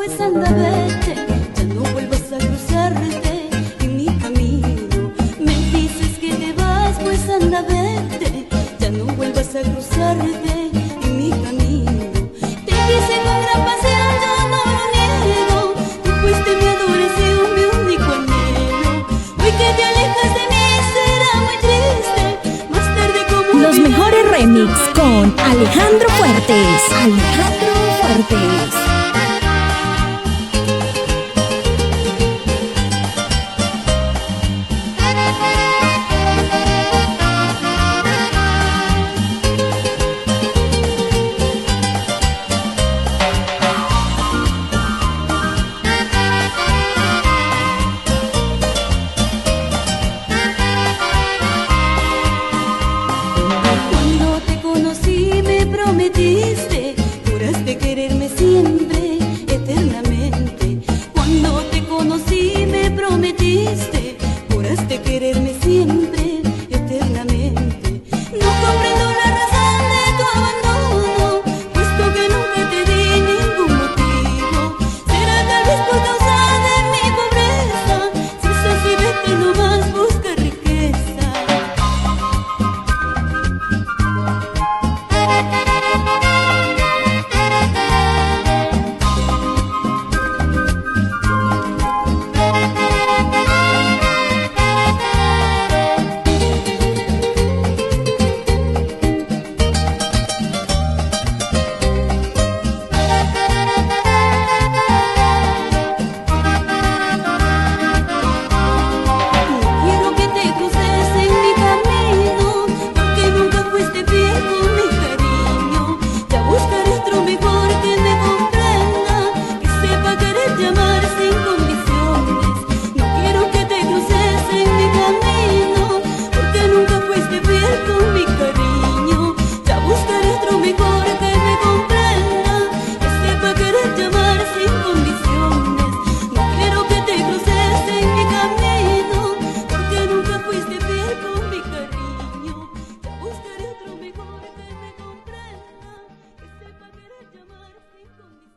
pues anda vete, ya no vuelvas a cruzarte en mi camino. Me dices que te vas, pues anda vete, ya no vuelvas a cruzarte en mi camino. Te quise en un gran paseo, yo no lo niego, tú fuiste mi adoración, mi único anhelo. Hoy que te alejas de mí será muy triste, más tarde como Los mejores remix con Alejandro Fuertes. Alejandro Fuertes. Cuando te conocí me prometiste, juraste quererme siempre, eternamente. Cuando te conocí me prometiste